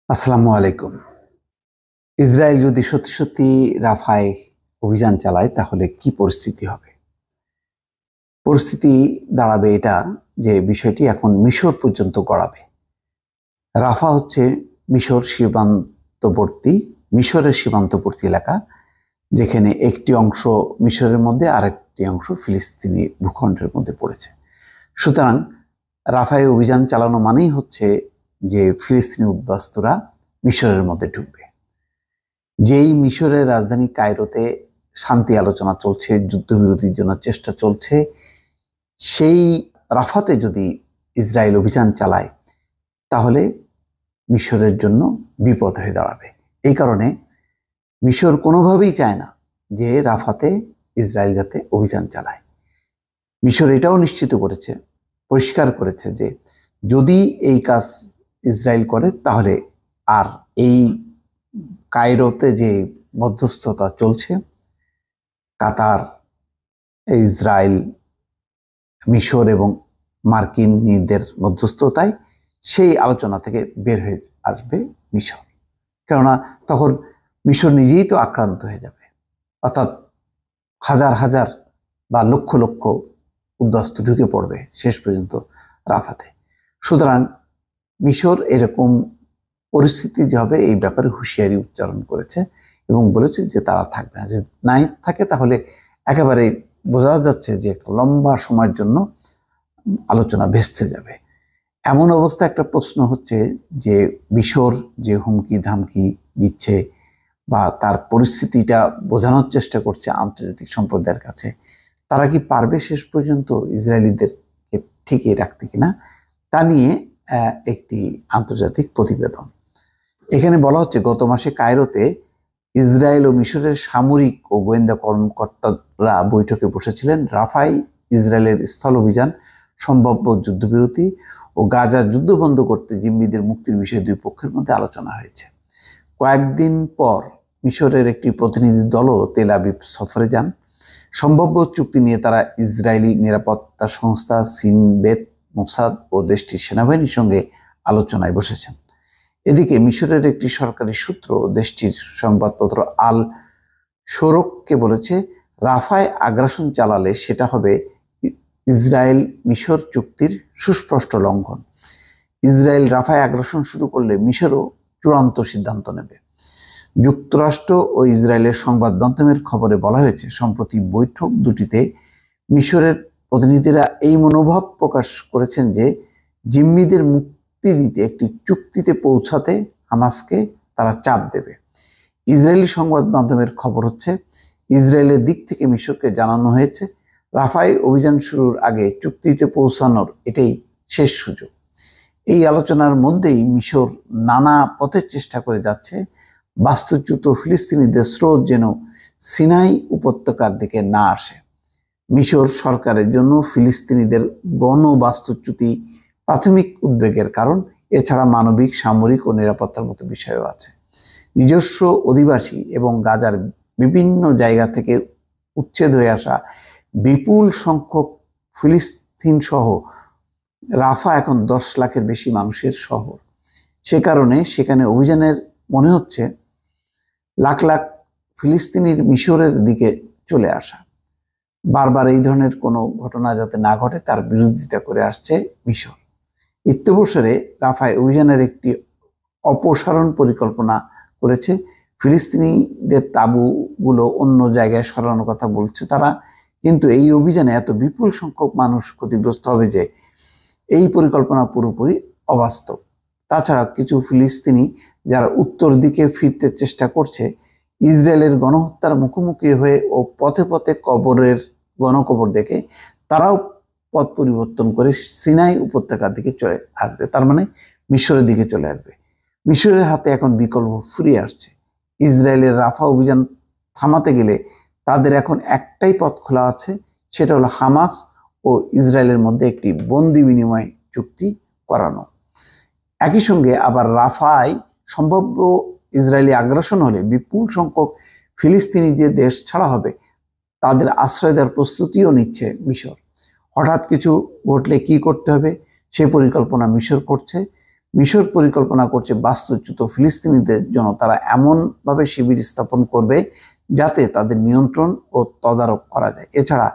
আসসালামু আলাইকুম। ইসরায়েল যদি সত্যি সত্যি রাফায় অভিযান চালায় তাহলে কি পরিস্থিতি হবে? পরিস্থিতি দাঁড়াবে এটা যে বিষয়টি এখন মিশর পর্যন্ত গড়াবে। রাফা হচ্ছে মিশরের সীমান্তবর্তী এলাকা, যেখানে একটি অংশ মিশরের মধ্যে আরেকটি অংশ ফিলিস্তিনি ভূখণ্ডের মধ্যে পড়েছে। সুতরাং রাফায় অভিযান চালানো মানেই হচ্ছে যে ফিলিস্তিনি উদ্বাস্তুরা মিশরের মধ্যে ঢুকবে। যেই মিশরের রাজধানী কায়রোতে শান্তি আলোচনা চলছে, যুদ্ধবিরতির জন্য চেষ্টা চলছে, সেই রাফাতে যদি ইসরায়েল অভিযান চালায় তাহলে মিশরের জন্য বিপদ হয়ে দাঁড়াবে। এই কারণে মিশর কোনোভাবেই চায় না যে রাফাতে ইসরায়েল যাতে অভিযান চালায়। মিশর এটাও নিশ্চিত করেছে, পরিষ্কার করেছে যে যদি এই কাজ ইসরায়েল করে তাহলে আর এই কায়রোতে যে মধ্যস্থতা চলছে, কাতার, ইসরায়েল, মিশর এবং মার্কিনীদের মধ্যস্থতায়, সেই আলোচনা থেকে বের হয়ে আসবে মিশর। কেননা তখন মিশর নিজেই তো আক্রান্ত হয়ে যাবে, অর্থাৎ হাজার হাজার বা লক্ষ লক্ষ উদ্বাস্তু ঢুকে পড়বে শেষ পর্যন্ত রাফাতে। সুতরাং মিশর এরকম পরিস্থিতি যে হবে এই ব্যাপারে হুঁশিয়ারি উচ্চারণ করেছে এবং বলেছে যে তারা থাকবে না। যদি নাই থাকে তাহলে একেবারে বোঝা যাচ্ছে যে একটা লম্বা সময়ের জন্য আলোচনা ভেস্তে যাবে। এমন অবস্থা একটা প্রশ্ন হচ্ছে যে মিশর যে হুমকি ধামকি দিচ্ছে বা তার পরিস্থিতিটা বোঝানোর চেষ্টা করছে আন্তর্জাতিক সম্প্রদায়ের কাছে, তারা কি পারবে শেষ পর্যন্ত ইসরায়েলিদেরকে ঠেকিয়ে রাখতে কিনা, তা নিয়ে একটি আন্তর্জাতিক প্রতিবেদন। এখানে বলা হচ্ছে গত মাসে কায়রোতে ইসরায়েল ও মিশরের সামরিক ও গোয়েন্দা কর্মকর্তারা বৈঠকে বসেছিলেন। রাফায় ইসরায়েলের স্থল অভিযান, সম্ভাব্য যুদ্ধবিরতি ও গাজা যুদ্ধ বন্ধ করতে জিম্মিদের মুক্তির বিষয়ে দুই পক্ষের মধ্যে আলোচনা হয়েছে। কয়েকদিন পর মিশরের একটি প্রতিনিধি দলও তেল আবিব সফরে যান। সম্ভাব্য চুক্তি নিয়ে তারা ইসরায়েলি নিরাপত্তা সংস্থা সিনবেত, মোসাদ ও দেশটির সেনাবাহিনীর সঙ্গে আলোচনায় বসেছেন। এদিকে মিশরের একটি সরকারি সূত্র দেশটির সংবাদপত্র আল শোরককে বলেছে, রাফায় আগ্রাসন চালালে সেটা হবে ইসরায়েল মিশর চুক্তির সুস্পষ্ট লঙ্ঘন। ইসরায়েল রাফায় আগ্রাসন শুরু করলে মিশরও চূড়ান্ত সিদ্ধান্ত নেবে। যুক্তরাষ্ট্র ও ইসরায়েলের সংবাদ মাধ্যমের খবরে বলা হয়েছে, সম্প্রতি বৈঠক দুটিতে মিশরের প্রতিনিধিরা এই মনোভাব প্রকাশ করেছেন যে জিম্মিদের মুক্তি দিতে একটি চুক্তিতে পৌঁছাতে হামাসকে তারা চাপ দেবে। ইসরায়েলি সংবাদ মাধ্যমের খবর হচ্ছে, ইসরায়েলের দিক থেকে মিশরকে জানানো হয়েছে রাফায় অভিযান শুরুর আগে চুক্তিতে পৌঁছানোর এটাই শেষ সুযোগ। এই আলোচনার মধ্যেই মিশর নানা পথের চেষ্টা করে যাচ্ছে বাস্তুচ্যুত ফিলিস্তিনিদের স্রোত যেন সিনাই উপত্যকার দিকে না আসে। মিশর সরকারের জন্য ফিলিস্তিনিদের গণবাস্তুচ্যুতি প্রাথমিক উদ্বেগের কারণ, এছাড়া মানবিক, সামরিক ও নিরাপত্তার মতো বিষয়ও আছে। নিজস্ব অধিবাসী এবং গাজার বিভিন্ন জায়গা থেকে উচ্ছেদ হয়ে আসা বিপুল সংখ্যক ফিলিস্তিন সহ রাফা এখন 10 লাখের বেশি মানুষের শহর। সে কারণে সেখানে অভিযানের মনে হচ্ছে লাখ লাখ ফিলিস্তিনির মিশরের দিকে চলে আসা। বারবার এই ধরনের কোনো ঘটনা যাতে না ঘটে তার বিরোধিতা করে আসছে মিশর। ইত্যবসরে রাফায় অভিযানের একটি অপসারণ পরিকল্পনা করেছে। ফিলিস্তিনিদের তাঁবুগুলো অন্য জায়গায় সরানোর কথা বলছে তারা, কিন্তু এই অভিযানে এত বিপুল সংখ্যক মানুষ ক্ষতিগ্রস্ত হবে যে এই পরিকল্পনা পুরোপুরি অবাস্তব। তাছাড়া কিছু ফিলিস্তিনি যারা উত্তর দিকে ফিরতে চেষ্টা করছে, ইসরায়েলের গণহত্যার মুখোমুখি হয়ে ও পথে পথে গণকবর দেখে তারাও পথ পরিবর্তন করে সিনাই উপত্যকার দিকে চলে আসবে, তার মানে মিশরের দিকে চলে আসবে। মিশরের হাতে এখন বিকল্প ফুরিয়ে আসছে। ইসরায়েলের রাফা অভিযান থামাতে গেলে তাদের এখন একটাই পথ খোলা আছে, সেটা হলো হামাস ও ইসরায়েলের মধ্যে একটি বন্দি বিনিময় চুক্তি করানো। একই সঙ্গে আবার রাফায় সম্ভাব্য ইসরায়েলি আগ্রাসন হলে বিপুল সংখ্যক ফিলিস্তিনি যে দেশ ছাড়া হবে তাদের আশ্রয় দেওয়ার প্রস্তুতিও নিচ্ছে মিশর। হঠাৎ কিছু ঘটলে কি করতে হবে সে পরিকল্পনা মিশর করছে। মিশর পরিকল্পনা করছে বাস্তুচ্যুত ফিলিস্তিনিদের জন্য তারা এমনভাবে শিবির স্থাপন করবে যাতে তাদের নিয়ন্ত্রণ ও তদারক করা যায়। এছাড়া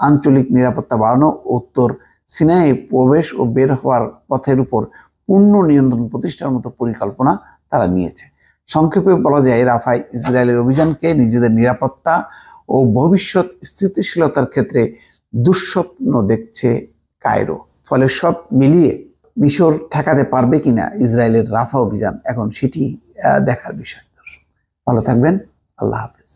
আঞ্চলিক নিরাপত্তা বাড়ানো, উত্তর সিনাইয়ে প্রবেশ ও বের হওয়ার পথের উপর পূর্ণ নিয়ন্ত্রণ প্রতিষ্ঠার মতো পরিকল্পনা তারা নিয়েছে। সংক্ষেপে বলা যায়, রাফায় ইসরায়েলের অভিযানকে নিজেদের নিরাপত্তা ও ভবিষ্যৎ স্থিতিশীলতার ক্ষেত্রে দুঃস্বপ্ন দেখছে কায়রো। ফলে সব মিলিয়ে মিশর ঠেকাতে পারবে কিনা ইসরায়েলের রাফা অভিযান, এখন সেটি দেখার বিষয়। ভালো থাকবেন। আল্লাহ হাফেজ।